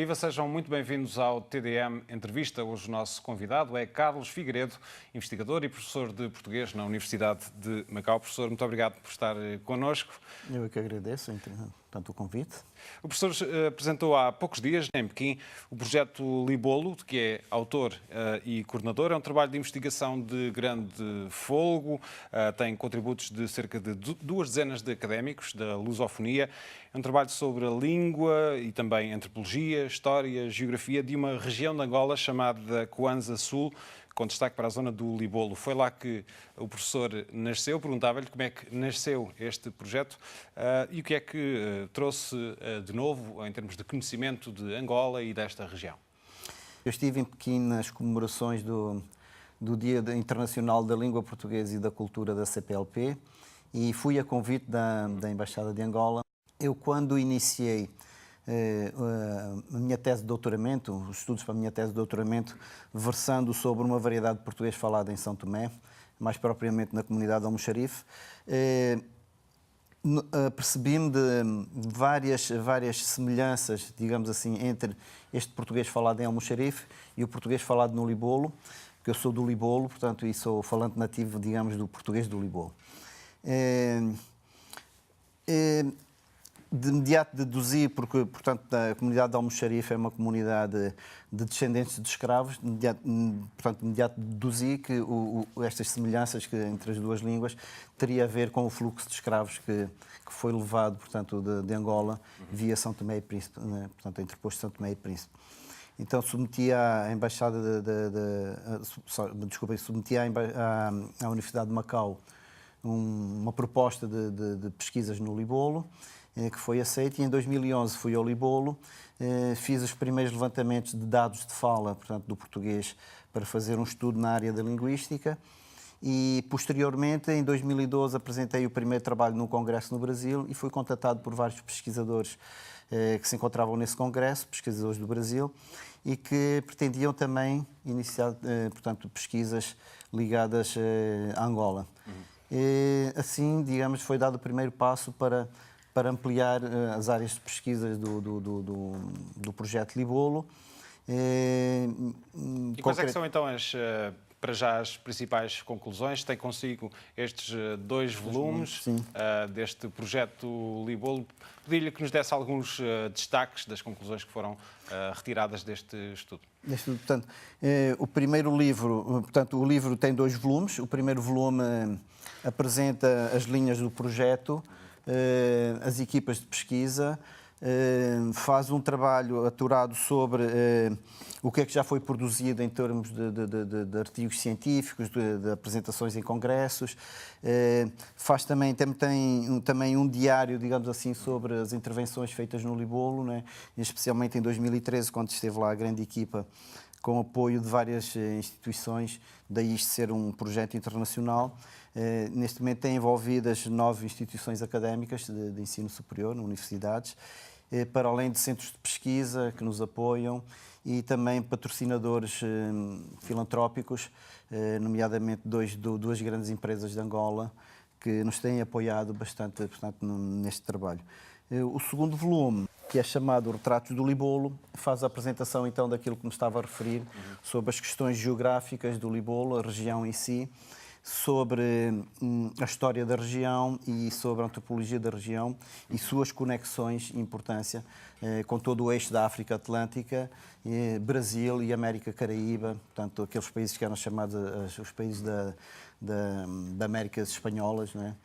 Viva, sejam muito bem-vindos ao TDM Entrevista. Hoje o nosso convidado é Carlos Figueiredo, investigador e professor de português na Universidade de Macau. Professor, muito obrigado por estar connosco. Eu é que agradeço, tanto o convite. O professor apresentou há poucos dias, em Pequim, o projeto Libolo, de que é autor e coordenador. É um trabalho de investigação de grande fôlego, tem contributos de cerca de 2 dezenas de académicos da lusofonia. É um trabalho sobre a língua e também antropologia, história, geografia de uma região de Angola chamada Kwanza Sul, com destaque para a zona do Libolo. Foi lá que o professor nasceu. Perguntava-lhe como é que nasceu este projeto e o que é que trouxe de novo em termos de conhecimento de Angola e desta região. Eu estive em Pequim nas comemorações do Dia Internacional da Língua Portuguesa e da Cultura da CPLP e fui a convite da Embaixada de Angola. Eu, quando iniciei a minha tese de doutoramento, os estudos para a minha tese de doutoramento, versando sobre uma variedade de português falada em São Tomé, mais propriamente na comunidade de Almoxarife, percebi-me de várias semelhanças, digamos assim, entre este português falado em Almoxarife e o português falado no Libolo, porque eu sou do Libolo, portanto, e sou falante nativo, digamos, do português do Libolo. De imediato deduzi, porque, portanto, a comunidade de Almoxarife é uma comunidade de descendentes de escravos, de imediato deduzi que estas semelhanças entre as duas línguas teria a ver com o fluxo de escravos que foi levado, portanto, de Angola via São Tomé e Príncipe, né? Portanto, interposto São Tomé e Príncipe. Então submeti à Embaixada submeti à Universidade de Macau uma proposta de pesquisas no Libolo, que foi aceita, e em 2011 fui ao Libolo, fiz os primeiros levantamentos de dados de fala, portanto, do português, para fazer um estudo na área da linguística, e posteriormente, em 2012, apresentei o primeiro trabalho num congresso no Brasil e fui contatado por vários pesquisadores que se encontravam nesse congresso, pesquisadores do Brasil, e que pretendiam também iniciar, portanto, pesquisas ligadas a Angola. Assim, digamos, foi dado o primeiro passo para ampliar as áreas de pesquisa do projeto Libolo. E quais é que são então para já as principais conclusões? Tem consigo estes 2 volumes deste projeto Libolo. Pedi-lhe que nos desse alguns destaques das conclusões que foram retiradas deste estudo. Portanto, o primeiro livro, portanto, o livro tem 2 volumes. O primeiro volume apresenta as linhas do projeto, as equipas de pesquisa, faz um trabalho aturado sobre o que é que já foi produzido em termos de artigos científicos, de apresentações em congressos, faz também um diário, digamos assim, sobre as intervenções feitas no Libolo, né? Especialmente em 2013, quando esteve lá a grande equipa com apoio de várias instituições, daí isto ser um projeto internacional. Neste momento tem envolvidas 9 instituições académicas de ensino superior, universidades, para além de centros de pesquisa que nos apoiam e também patrocinadores filantrópicos, nomeadamente 2 grandes empresas de Angola, que nos têm apoiado bastante, portanto, neste trabalho. O segundo volume, que é chamado Retratos do Libolo, faz a apresentação então daquilo que me estava a referir, sobre as questões geográficas do Libolo, a região em si, sobre a história da região e sobre a antropologia da região e suas conexões e importância com todo o eixo da África Atlântica, Brasil e América Caraíba, portanto, aqueles países que eram chamados os países da Américas Espanholas, não é?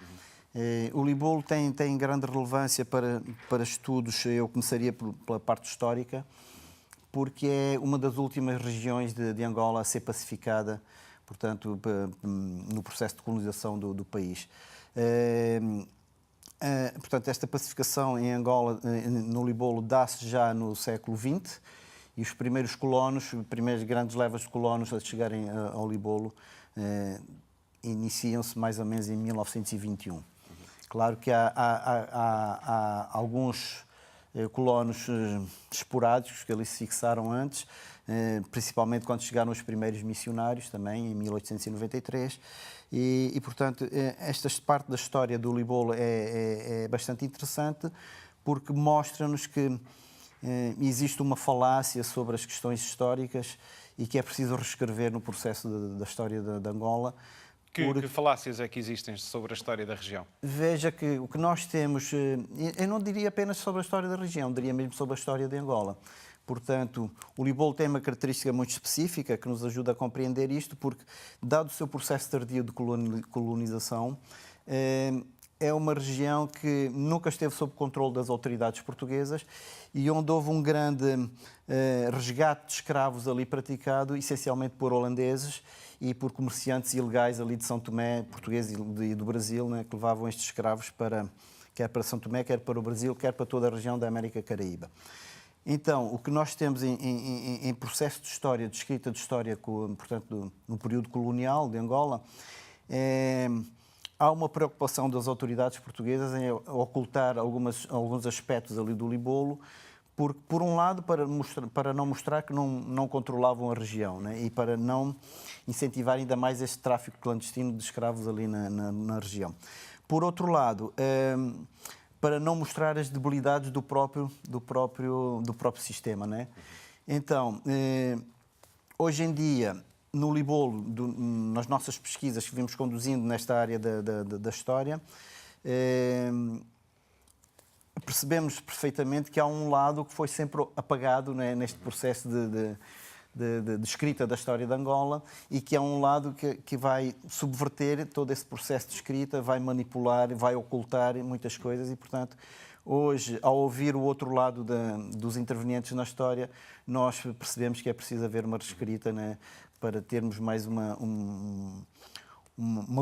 O Libolo tem grande relevância para estudos. Eu começaria pela parte histórica, porque é uma das últimas regiões de Angola a ser pacificada, portanto, no processo de colonização do país. Portanto, esta pacificação em Angola, no Libolo, dá-se já no século XX, e os primeiros colonos, as primeiras grandes levas de colonos a chegarem ao Libolo, iniciam-se mais ou menos em 1921. Claro que há alguns colonos esporádicos que ali se fixaram antes, principalmente quando chegaram os primeiros missionários, também em 1893, e portanto, esta parte da história do Libolo é bastante interessante, porque mostra-nos que existe uma falácia sobre as questões históricas e que é preciso reescrever no processo da história de Angola. Que falácias é que existem sobre a história da região? Veja que o que nós temos, eu não diria apenas sobre a história da região, diria mesmo sobre a história de Angola. Portanto, o Libolo tem uma característica muito específica que nos ajuda a compreender isto, porque, dado o seu processo tardio de colonização, é uma região que nunca esteve sob controle das autoridades portuguesas e onde houve um grande resgate de escravos ali praticado, essencialmente por holandeses e por comerciantes ilegais ali de São Tomé, portugueses e do Brasil, né, que levavam estes escravos quer para São Tomé, quer para o Brasil, quer para toda a região da América Caraíba. Então, o que nós temos em processo de história, de escrita de história, portanto, no período colonial de Angola, há uma preocupação das autoridades portuguesas em ocultar alguns aspectos ali do Libolo, porque, por um lado, para não mostrar que não controlavam a região, né? E para não incentivar ainda mais este tráfico clandestino de escravos ali na região. Por outro lado, para não mostrar as debilidades do próprio sistema, né? Então, hoje em dia, no Libolo, nas nossas pesquisas que vimos conduzindo nesta área da história, percebemos perfeitamente que há um lado que foi sempre apagado, né, neste processo de escrita da história de Angola, e que é um lado que vai subverter todo esse processo de escrita, vai manipular, vai ocultar muitas coisas e, portanto, hoje, ao ouvir o outro lado dos intervenientes na história, nós percebemos que é preciso haver uma reescrita, né, para termos mais uma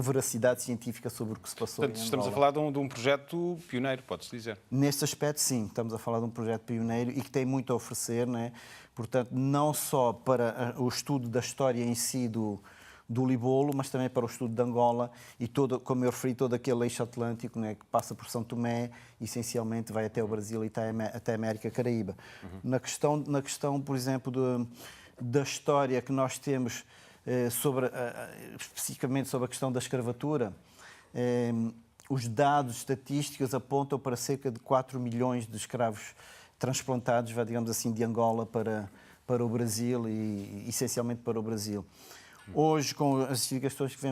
veracidade científica sobre o que se passou. Portanto, estamos a falar de um projeto pioneiro, pode-se dizer. Neste aspecto, sim, estamos a falar de um projeto pioneiro e que tem muito a oferecer, né? Portanto, não só para o estudo da história em si do Libolo, mas também para o estudo de Angola e, como eu referi, todo aquele eixo atlântico, né, que passa por São Tomé, essencialmente vai até o Brasil e até a América Caraíba. Na questão, por exemplo, da história que nós temos especificamente sobre a questão da escravatura, os dados estatísticos apontam para cerca de 4 milhões de escravos transplantados, digamos assim, de Angola para o Brasil e essencialmente para o Brasil. Hoje, com as investigações que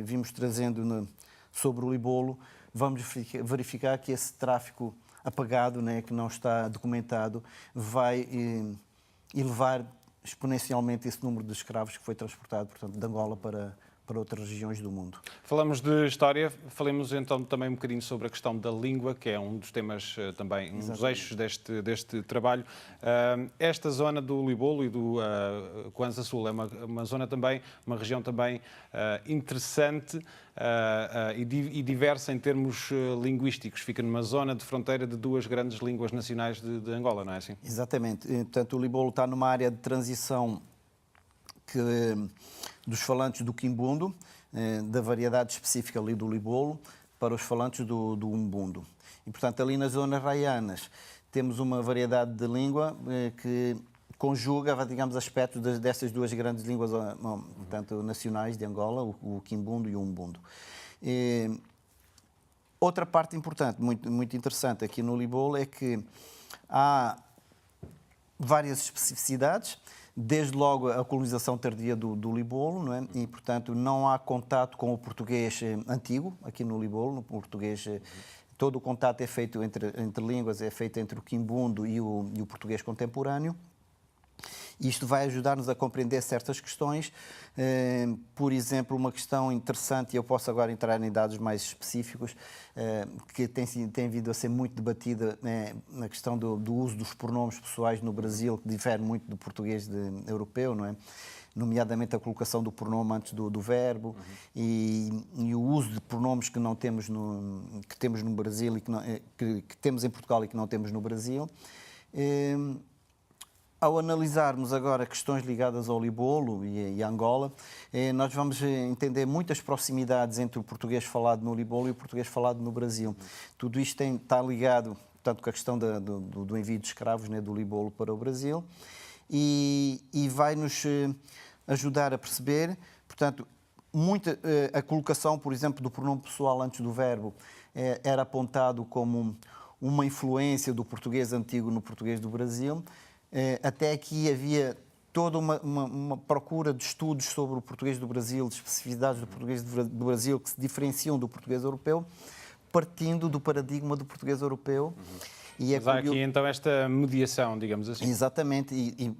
vimos trazendo sobre o Libolo, vamos verificar que esse tráfico apagado, né, que não está documentado, vai elevar exponencialmente esse número de escravos que foi transportado, portanto, de Angola para outras regiões do mundo. Falamos de história, falemos então também um bocadinho sobre a questão da língua, que é um dos temas também, um dos eixos deste trabalho. Esta zona do Libolo e do Kwanza Sul é uma zona também, uma região também interessante e diversa em termos linguísticos. Fica numa zona de fronteira de duas grandes línguas nacionais de Angola, não é assim? Exatamente. Portanto, o Libolo está numa área de transição dos falantes do quimbundo, da variedade específica ali do Libolo, para os falantes do umbundo. E, portanto, ali nas zonas raianas temos uma variedade de língua que conjuga, digamos, aspectos dessas duas grandes línguas, portanto, nacionais de Angola, o quimbundo e o umbundo. Outra parte importante, muito, muito interessante aqui no Libolo, é que há várias especificidades, desde logo a colonização tardia do Libolo, não é? E, portanto, não há contato com o português antigo, aqui no Libolo. No português, todo o contato é feito entre línguas, é feito entre o quimbundo e o português contemporâneo. Isto vai ajudar-nos a compreender certas questões. Por exemplo, uma questão interessante, e eu posso agora entrar em dados mais específicos, que tem vindo a ser muito debatida, na questão do uso dos pronomes pessoais no Brasil, que difere muito do português europeu, não é? Nomeadamente a colocação do pronome antes do verbo, e o uso de pronomes que temos no Brasil e que temos em Portugal e que não temos no Brasil. Ao analisarmos agora questões ligadas ao Libolo e a Angola, nós vamos entender muitas proximidades entre o português falado no Libolo e o português falado no Brasil. Tudo isto está ligado, portanto, com a questão do envio de escravos, né, do Libolo para o Brasil, e vai-nos ajudar a perceber, portanto, a colocação, por exemplo, do pronome pessoal antes do verbo era apontado como uma influência do português antigo no português do Brasil. Até aqui havia toda uma procura de estudos sobre o português do Brasil, de especificidades do português do Brasil que se diferenciam do português europeu, partindo do paradigma do português europeu. Mas há aqui então esta mediação, digamos assim. Exatamente, e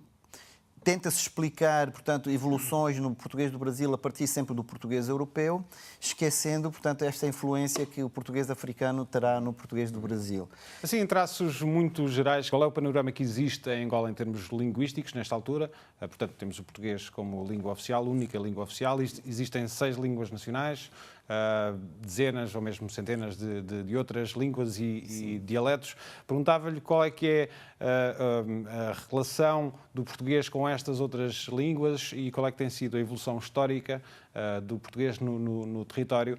tenta-se explicar, portanto, evoluções no português do Brasil a partir sempre do português europeu, esquecendo, portanto, esta influência que o português africano terá no português do Brasil. Assim, em traços muito gerais, qual é o panorama que existe em Angola em termos linguísticos nesta altura? Portanto, temos o português como língua oficial, única língua oficial. Existem 6 línguas nacionais, dezenas ou mesmo centenas de outras línguas e dialetos. Perguntava-lhe qual é que é a relação do português com estas outras línguas e qual é que tem sido a evolução histórica do português no território.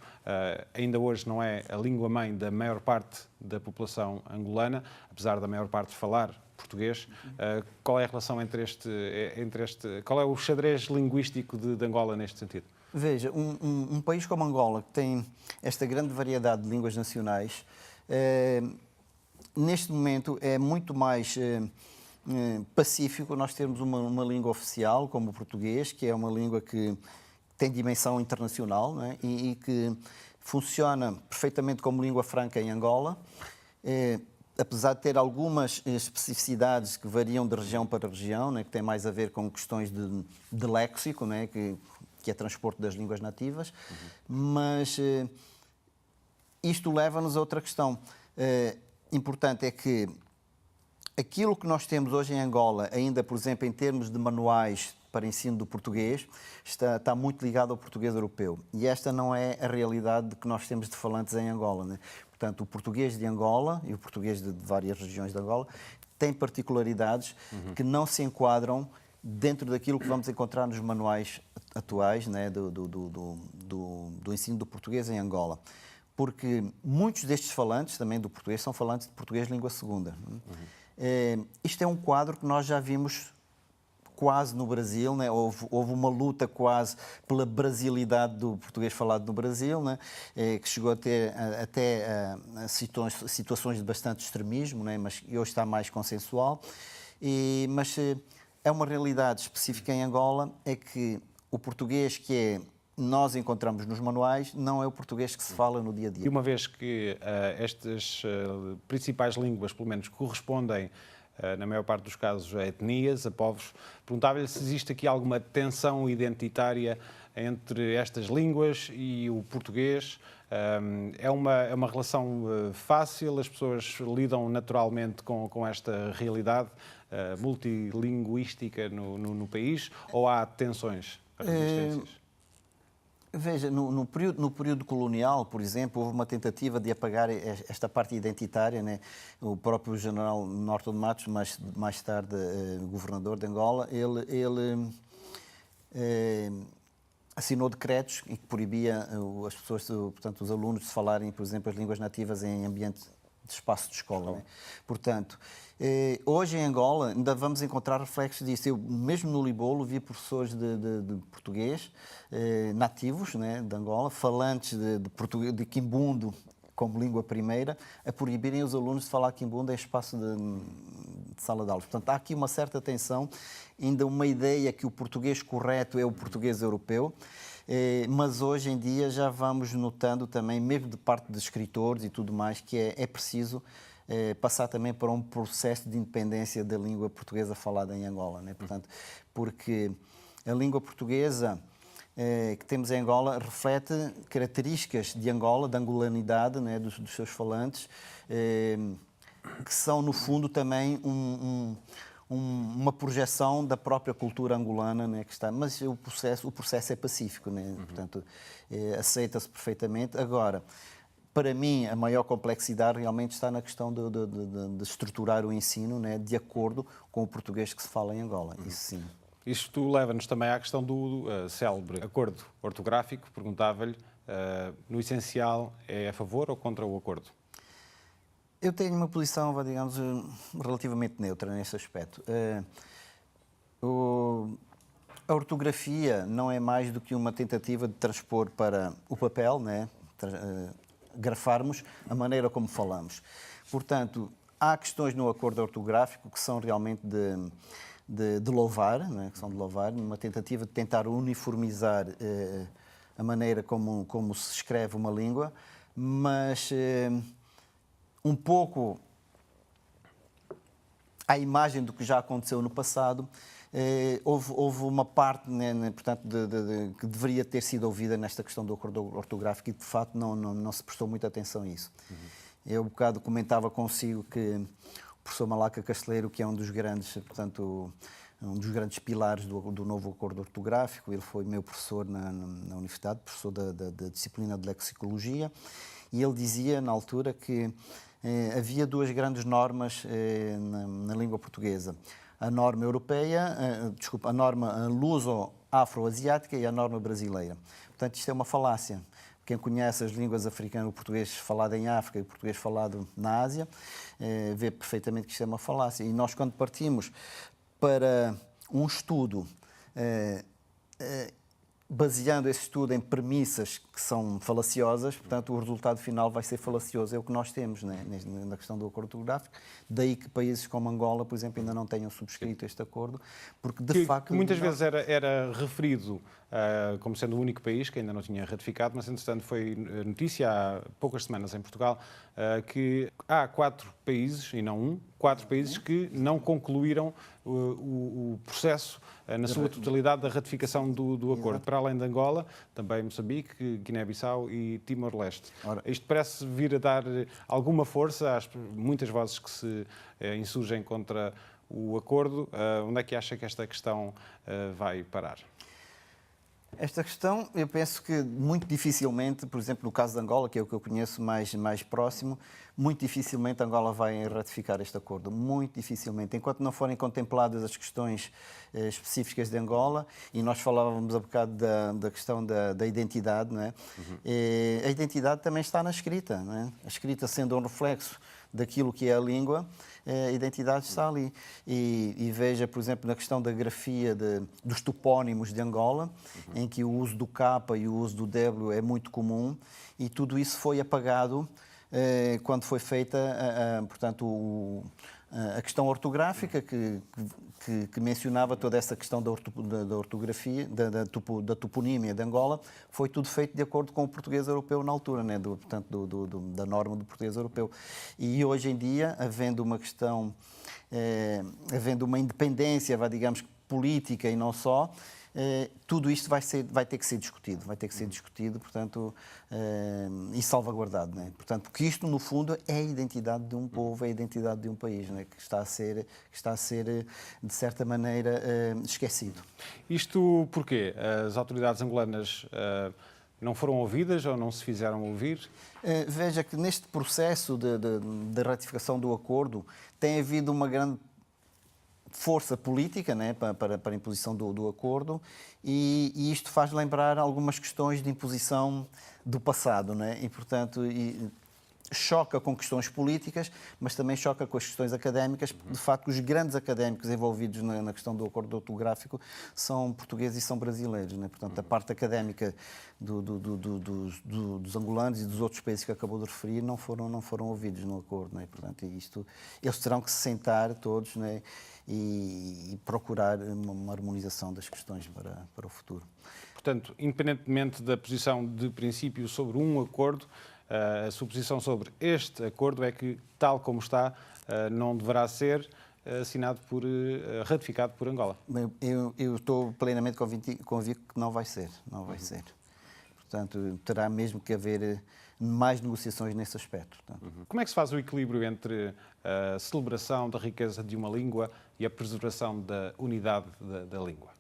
Ainda hoje não é a língua-mãe da maior parte da população angolana, apesar da maior parte falar português. Qual é a relação entre qual é o xadrez linguístico de Angola neste sentido? Veja, um país como Angola, que tem esta grande variedade de línguas nacionais, neste momento é muito mais pacífico nós termos uma língua oficial, como o português, que é uma língua que tem dimensão internacional, não é? E que funciona perfeitamente como língua franca em Angola, apesar de ter algumas especificidades que variam de região para região, né, que tem mais a ver com questões de léxico, né, que é transporte das línguas nativas, mas isto leva-nos a outra questão. Importante é que aquilo que nós temos hoje em Angola, ainda, por exemplo, em termos de manuais para ensino do português, está muito ligado ao português europeu. E esta não é a realidade que nós temos de falantes em Angola, né? Portanto, o português de Angola e o português de várias regiões de Angola têm particularidades que não se enquadram dentro daquilo que vamos encontrar nos manuais atuais, né, do ensino do português em Angola. Porque muitos destes falantes também do português são falantes de português língua segunda. Isto é um quadro que nós já vimos quase no Brasil, né? Houve uma luta quase pela brasilidade do português falado no Brasil, né? Que chegou a ter até situações de bastante extremismo, né? Mas hoje está mais consensual. Mas é uma realidade específica em Angola, é que o português que nós encontramos nos manuais não é o português que se fala no dia a dia. E uma vez que estas principais línguas, pelo menos, correspondem, na maior parte dos casos, a etnias, a povos, perguntava-lhe se existe aqui alguma tensão identitária entre estas línguas e o português. É uma relação fácil? As pessoas lidam naturalmente com esta realidade multilinguística no país? Ou há tensões, resistências? Veja, no período colonial, por exemplo, houve uma tentativa de apagar esta parte identitária, né? O próprio general Norton de Matos, mais tarde governador de Angola, ele assinou decretos que proibia as pessoas, portanto, os alunos de falarem, por exemplo, as línguas nativas em ambiente de espaço de escola. Né? Portanto, hoje em Angola ainda vamos encontrar reflexos disso. Eu, mesmo no Libolo, vi professores de português nativos, né, de Angola, falantes de quimbundo como língua primeira, a proibirem os alunos de falar quimbundo em espaço de sala de aulas. Portanto, há aqui uma certa tensão, ainda uma ideia que o português correto é o português europeu, mas hoje em dia já vamos notando também, mesmo de parte de escritores e tudo mais, que é preciso passar também para um processo de independência da língua portuguesa falada em Angola, né? Portanto, porque a língua portuguesa que temos em Angola reflete características de Angola, da angolanidade, né, dos seus falantes, que são, no fundo, também uma projeção da própria cultura angolana, né, que está. Mas o processo é pacífico, né? Portanto, aceita-se perfeitamente. Agora, para mim, a maior complexidade realmente está na questão de estruturar o ensino, né, de acordo com o português que se fala em Angola. Isso sim. Isto leva-nos também à questão do célebre acordo ortográfico. Perguntava-lhe, no essencial, é a favor ou contra o acordo? Eu tenho uma posição, digamos, relativamente neutra nesse aspecto. A ortografia não é mais do que uma tentativa de transpor para o papel, né? Grafarmos a maneira como falamos. Portanto, há questões no acordo ortográfico que são realmente de louvar, não é? Que são de louvar, numa tentativa de tentar uniformizar a maneira como se escreve uma língua, mas um pouco à imagem do que já aconteceu no passado, houve uma parte, né, portanto, que deveria ter sido ouvida nesta questão do acordo ortográfico e, de facto, não se prestou muita atenção a isso. Eu, um bocado, comentava consigo que o professor Malaca Casteleiro, que é um dos grandes, portanto, um dos grandes pilares do novo acordo ortográfico, ele foi meu professor na universidade, professor da disciplina de lexicologia, e ele dizia, na altura, que havia duas grandes normas na língua portuguesa. A norma europeia, a norma luso-afro-asiática e a norma brasileira. Portanto, isto é uma falácia. Quem conhece as línguas africanas, o português falado em África e o português falado na Ásia, vê perfeitamente que isto é uma falácia. E nós, quando partimos para um estudo, baseando esse estudo em premissas que são falaciosas, portanto, o resultado final vai ser falacioso. É o que nós temos, né, na questão do acordo ortográfico. Daí que países como Angola, por exemplo, ainda não tenham subscrito este acordo, porque, de facto... Que muitas vezes era referido como sendo o único país que ainda não tinha ratificado, mas, entretanto, foi notícia há poucas semanas em Portugal que há 4 países, e não 4 países que não concluíram o processo na sua totalidade da ratificação do acordo. Para além de Angola, também Moçambique, Guiné-Bissau e Timor-Leste. Isto parece vir a dar alguma força às muitas vozes que se insurgem contra o acordo. Onde é que acha que esta questão vai parar? Esta questão, eu penso que muito dificilmente, por exemplo, no caso de Angola, que é o que eu conheço mais próximo, muito dificilmente Angola vai ratificar este acordo. Muito dificilmente. Enquanto não forem contempladas as questões específicas de Angola, e nós falávamos há bocado da questão da identidade, não é? A identidade também está na escrita, não é? A escrita sendo um reflexo daquilo que é a língua, a identidade está ali. E veja, por exemplo, na questão da grafia dos topónimos de Angola, em que o uso do K e o uso do W é muito comum, e tudo isso foi apagado quando foi feita, portanto, a questão ortográfica que mencionava toda essa questão da ortografia, da toponímia de Angola, foi tudo feito de acordo com o português europeu na altura, né? Portanto, da norma do português europeu. E hoje em dia, havendo uma questão, havendo uma independência, digamos, política e não só, tudo isto vai ter que ser discutido, portanto, e salvaguardado, né? Portanto, porque isto, no fundo, é a identidade de um povo, é a identidade de um país, né? Que está a ser, de certa maneira, esquecido. Isto porquê? As autoridades angolanas não foram ouvidas ou não se fizeram ouvir? Veja que neste processo de ratificação do acordo tem havido uma grande força política, né, para a imposição do acordo, e isto faz lembrar algumas questões de imposição do passado, né? E, portanto, choca com questões políticas, mas também choca com as questões académicas. De facto, os grandes académicos envolvidos na questão do acordo ortográfico são portugueses e são brasileiros, né? Portanto, a parte académica dos angolanos e dos outros países que acabou de referir não foram ouvidos no acordo, né? Portanto, eles terão que se sentar todos, né, e procurar uma harmonização das questões para o futuro. Portanto, independentemente da posição de princípio sobre um acordo, a sua posição sobre este acordo é que, tal como está, não deverá ser assinado ratificado por Angola. Eu estou plenamente convicto que não vai ser. Portanto, terá mesmo que haver mais negociações nesse aspecto. Como é que se faz o equilíbrio entre a celebração da riqueza de uma língua e a preservação da unidade da língua?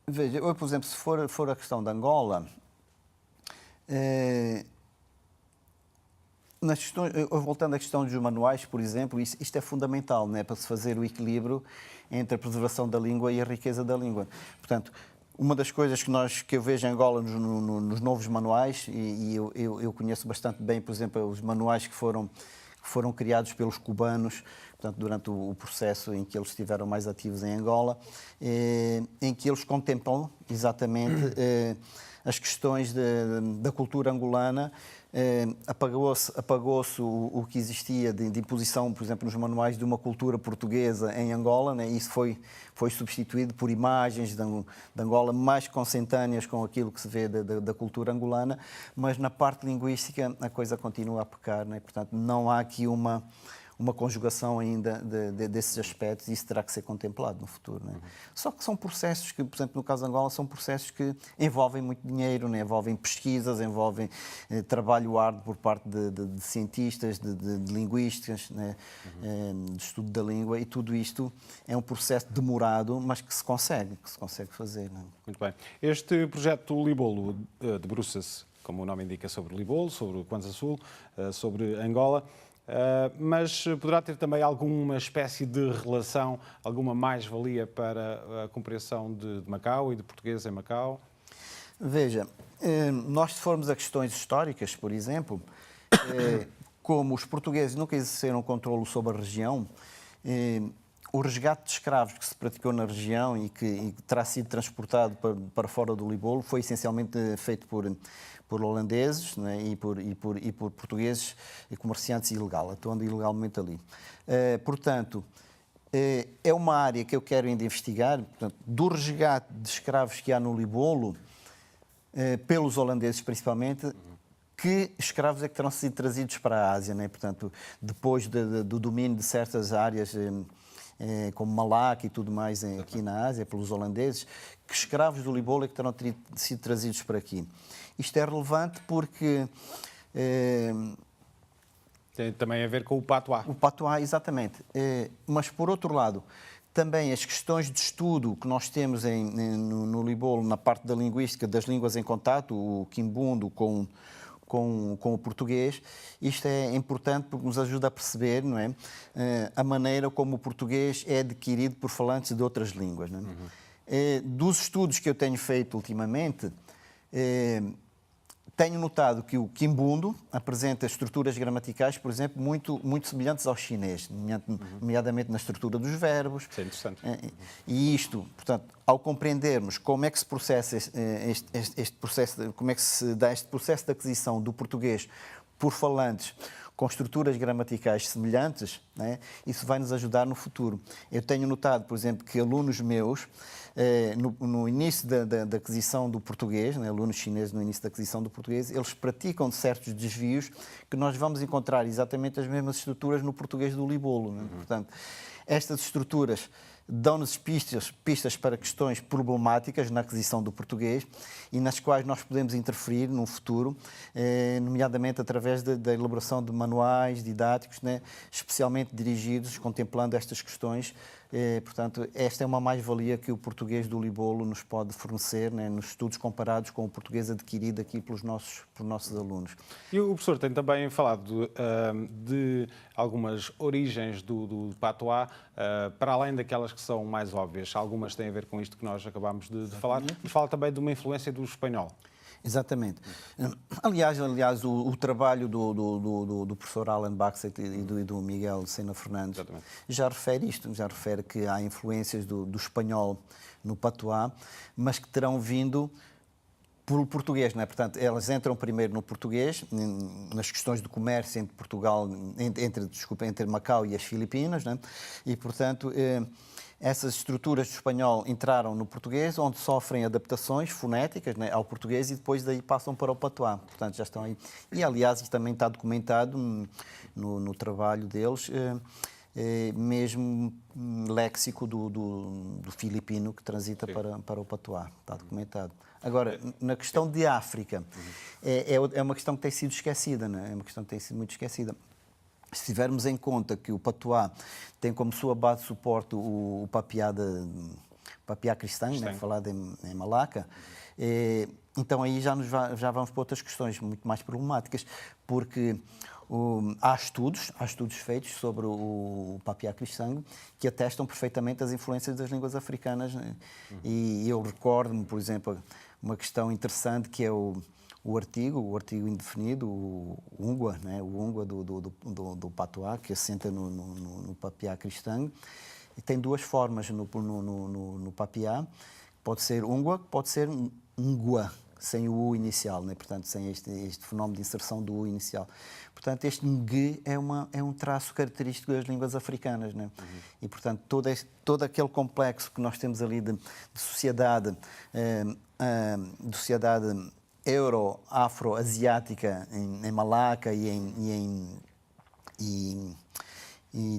Veja, eu, por exemplo, se for a questão de Angola, voltando à questão dos manuais, por exemplo, isto é fundamental, né, para se fazer o equilíbrio entre a preservação da língua e a riqueza da língua. Portanto, uma das coisas que eu vejo em Angola nos novos manuais, e eu conheço bastante bem, por exemplo, os manuais que foram criados pelos cubanos, portanto, durante o processo em que eles estiveram mais ativos em Angola, em que eles contemplam exatamente as questões da cultura angolana apagou-se o que existia de imposição, por exemplo, nos manuais de uma cultura portuguesa em Angola, né? Isso foi substituído por imagens de Angola mais consentâneas com aquilo que se vê da cultura angolana, mas na parte linguística a coisa continua a pecar, né? Portanto, não há aqui uma conjugação ainda desses aspectos, e isso terá que ser contemplado no futuro. Né? Só que são processos que, por exemplo, no caso de Angola, são processos que envolvem muito dinheiro, né? Envolvem pesquisas, envolvem trabalho árduo por parte de cientistas, de linguistas, né? De estudo da língua, e tudo isto é um processo demorado, mas que se consegue fazer. Né? Muito bem. Este projeto Libolo debruça-se, como o nome indica, sobre Libolo, sobre o Kwanza Sul, sobre Angola. Mas poderá ter também alguma espécie de relação, alguma mais-valia para a compreensão de Macau e de português em Macau? Veja, nós se formos a questões históricas, por exemplo, como os portugueses nunca exerceram controle sobre a região, o resgate de escravos que se praticou na região e que terá sido transportado para fora do Libolo foi essencialmente feito por holandeses, né, e por portugueses e comerciantes ilegais, atuando ilegalmente ali. Portanto, é uma área que eu quero ainda investigar, portanto, do resgate de escravos que há no Libolo, pelos holandeses principalmente, que escravos é que terão sido trazidos para a Ásia, né? Portanto, depois do domínio de certas áreas, como Malaca e tudo mais aqui na Ásia, pelos holandeses, que escravos do Libolo é que terão sido trazidos para aqui. Isto é relevante porque... Tem também a ver com o patuá. O patuá, exatamente. Mas, por outro lado, também as questões de estudo que nós temos no Libolo, na parte da linguística, das línguas em contato, o quimbundo com o português, isto é importante porque nos ajuda a perceber, não é, a maneira como o português é adquirido por falantes de outras línguas. Não é? Dos estudos que eu tenho feito ultimamente, tenho notado que o quimbundo apresenta estruturas gramaticais, por exemplo, muito semelhantes ao chinês, nomeadamente na estrutura dos verbos. Isso é interessante. E isto, portanto, ao compreendermos como é que se processa este processo, como é que se dá este processo de aquisição do português por falantes com estruturas gramaticais semelhantes, né, isso vai nos ajudar no futuro. Eu tenho notado, por exemplo, que alunos meus, no início da aquisição do português, né, alunos chineses no início da aquisição do português, eles praticam certos desvios que nós vamos encontrar exatamente as mesmas estruturas no português do Libolo. Né? Portanto, estas estruturas dão-nos pistas para questões problemáticas na aquisição do português e nas quais nós podemos interferir no futuro, nomeadamente através da elaboração de manuais didáticos, né, especialmente dirigidos, contemplando estas questões. Portanto, esta é uma mais-valia que o português do Libolo nos pode fornecer, né, nos estudos comparados com o português adquirido aqui pelos nossos alunos. E o professor tem também falado de algumas origens do patuá, para além daquelas que são mais óbvias. Algumas têm a ver com isto que nós acabámos de falar, mas fala também de uma influência do espanhol. Exatamente. Aliás, o trabalho do professor Alan Baxet e do Miguel Sena Fernandes já refere isto, já refere que há influências do espanhol no patuá, mas que terão vindo pelo português, não é? Portanto, elas entram primeiro no português, nas questões do comércio entre Portugal, entre Macau e as Filipinas, não é? E, portanto, essas estruturas do espanhol entraram no português, onde sofrem adaptações fonéticas, né, ao português, e depois daí passam para o patuá. Portanto, já estão aí. E, aliás, isto também está documentado no trabalho deles, mesmo léxico do filipino que transita para o patuá. Está documentado. Agora, na questão de África, é uma questão que tem sido esquecida, né? É uma questão que tem sido muito esquecida. Se tivermos em conta que o patuá tem como sua base de suporte o papiá cristão, né, falado em Malaca, então aí já vamos para outras questões muito mais problemáticas, porque há estudos feitos sobre o papiá cristão que atestam perfeitamente as influências das línguas africanas, né? E eu recordo-me, por exemplo, uma questão interessante que é o artigo indefinido, o ungwa, né? O ungwa do patuá, que assenta no papiá cristão, e tem duas formas no papiá. Pode ser ungwa, pode ser ngwa. sem o U inicial, né? Portanto, sem este fenómeno de inserção do U inicial. Portanto, este ng é um traço característico das línguas africanas, né? E, portanto, todo aquele complexo que nós temos ali de sociedade, de sociedade euro-afro-asiática em Malaca e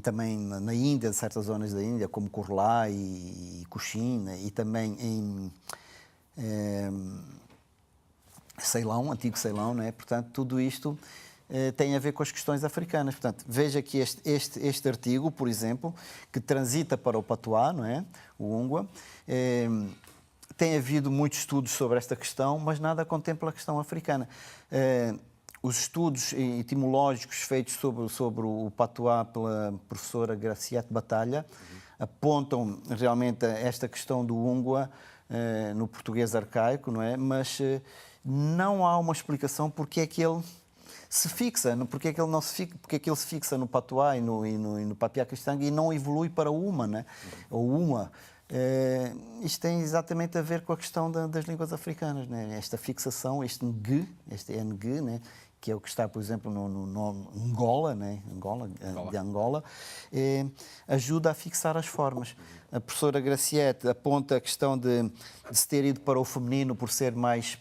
também na Índia, certas zonas da Índia, como Kurla e Cochin, e também em Ceilão, antigo Ceilão, não é? Portanto, tudo isto tem a ver com as questões africanas. Portanto, veja que este artigo, por exemplo, que transita para o patuá, não é? O Ungwa, tem havido muitos estudos sobre esta questão, mas nada contempla a questão africana. Os estudos etimológicos feitos sobre o patuá pela professora Graciete Batalha apontam realmente a esta questão do Ungwa no português arcaico, não é? Mas não há uma explicação porque é que ele se fixa, porque é que ele não se fixa, porque é que ele se fixa no patuá e no papiá-cristang e não evolui para o uma, né? Ou uma. Isto tem exatamente a ver com a questão das línguas africanas, né? Esta fixação, este ng, este ng, né? Que é o que está, por exemplo, no nome Angola, né? De Angola, ajuda a fixar as formas. A professora Graciete aponta a questão de se ter ido para o feminino por ser mais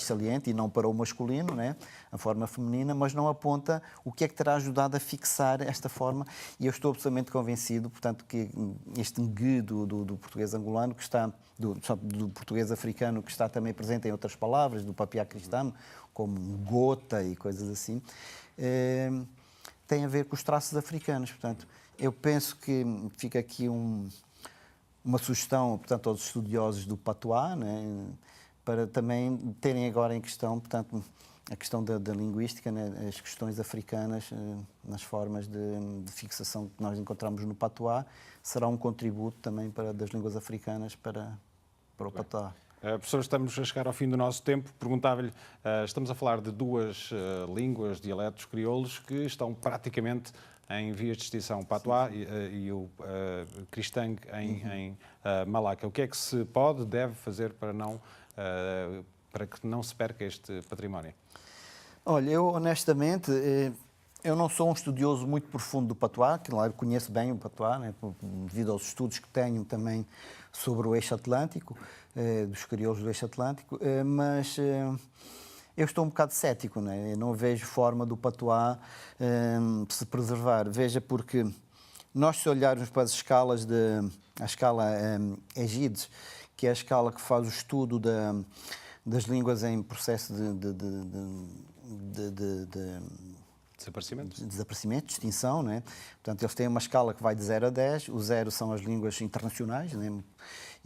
saliente e não para o masculino, né? A forma feminina, mas não aponta o que é que terá ajudado a fixar esta forma. E eu estou absolutamente convencido, portanto, que este ng do português angolano, que está do português africano, que está também presente em outras palavras, do papiá cristão, como gota e coisas assim, tem a ver com os traços africanos. Portanto, eu penso que fica aqui uma sugestão, portanto, aos estudiosos do patuá, né, para também terem agora em questão, portanto, a questão da linguística, né, as questões africanas nas formas de fixação que nós encontramos no patuá, será um contributo também das línguas africanas para o patuá. Professor, estamos a chegar ao fim do nosso tempo. Perguntava-lhe, estamos a falar de duas línguas, dialetos crioulos, que estão praticamente em vias de extinção, o patuá e o cristang em Malaca. O que é que se deve fazer para que não se perca este património? Olha, eu honestamente, eu não sou um estudioso muito profundo do patuá, que lá eu conheço bem o patuá, né, devido aos estudos que tenho também sobre o eixo atlântico, dos crioulos do eixo atlântico, mas eu estou um bocado cético, né? Eu não vejo forma do patuá se preservar. Veja, porque nós, se olharmos para as escalas, a escala EGIDS, que é a escala que faz o estudo das línguas em processo desaparecimento, de extinção, né? Portanto, eles têm uma escala que vai de 0 a 10, o 0 são as línguas internacionais, né?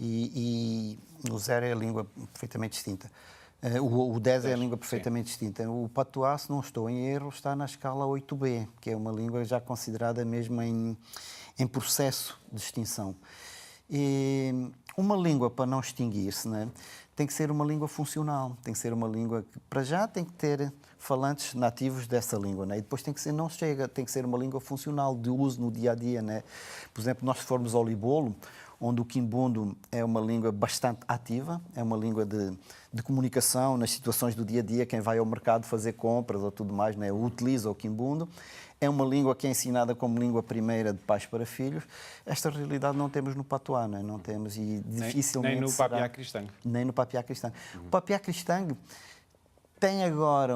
E o 0 é a língua perfeitamente extinta. O 10 é a língua perfeitamente extinta. O patuá, se não estou em erro, está na escala 8B, que é uma língua já considerada mesmo em processo de extinção. E uma língua, para não extinguir-se, né, tem que ser uma língua funcional, tem que ser uma língua que, para já, tem que ter falantes nativos dessa língua, né? E depois tem que ser uma língua funcional, de uso no dia-a-dia, né? Por exemplo, nós se formos ao Libolo, onde o quimbundo é uma língua bastante ativa, é uma língua de comunicação nas situações do dia-a-dia, quem vai ao mercado fazer compras ou tudo mais, né, utiliza o quimbundo. É uma língua que é ensinada como língua primeira de pais para filhos. Esta realidade não temos no patuá, né? Não temos e dificilmente nem no papiá cristang. Nem no papiá cristang. O papiá cristang tem agora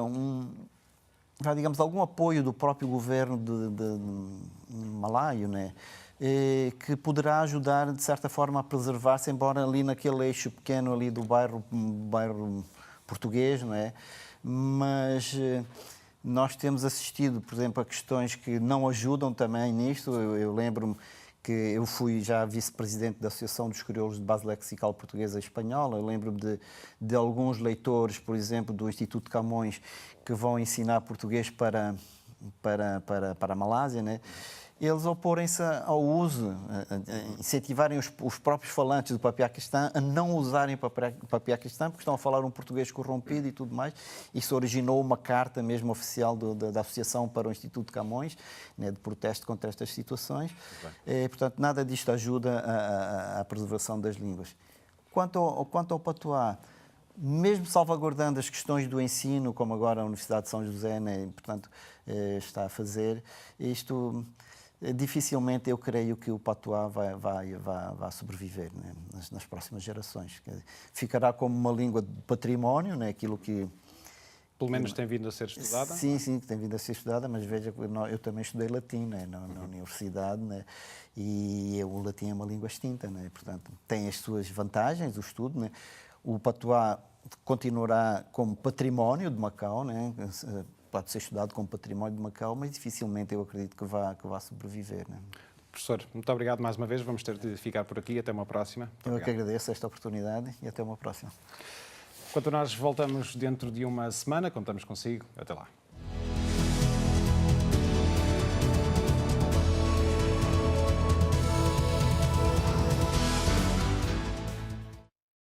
digamos, algum apoio do próprio governo de malaio, né? Que poderá ajudar, de certa forma, a preservar-se, embora ali naquele eixo pequeno ali do bairro português, não é? Mas nós temos assistido, por exemplo, a questões que não ajudam também nisto. Eu lembro-me que eu fui já vice-presidente da Associação dos Crioulos de Base Lexical Portuguesa e Espanhola. Eu lembro-me de alguns leitores, por exemplo, do Instituto de Camões, que vão ensinar português para a Malásia, né? Eles oporem-se ao uso, incentivarem os próprios falantes do papiá cristão a não usarem papiá cristão, porque estão a falar um português corrompido e tudo mais. Isso originou uma carta mesmo oficial da Associação para o Instituto de Camões, né, de protesto contra estas situações. Portanto, nada disto ajuda à preservação das línguas. Quanto ao patuá, mesmo salvaguardando as questões do ensino, como agora a Universidade de São José, né, portanto, está a fazer, isto dificilmente eu creio que o patuá vai sobreviver, né, nas próximas gerações. Ficará como uma língua de património, né, aquilo que... Pelo menos tem vindo a ser estudada? Sim, sim, que tem vindo a ser estudada, mas veja que eu também estudei latim, né, na universidade, né, e o latim é uma língua extinta, né, portanto, tem as suas vantagens, o estudo, né. O patuá continuará como património de Macau, né, pode ser estudado como património de Macau, mas dificilmente eu acredito que vá sobreviver, né. Professor, muito obrigado mais uma vez. Vamos ter de ficar por aqui. Até uma próxima. Muito Eu é que obrigado. agradeço esta oportunidade e até uma próxima. Quanto nós voltamos dentro de uma semana, contamos consigo. Até lá.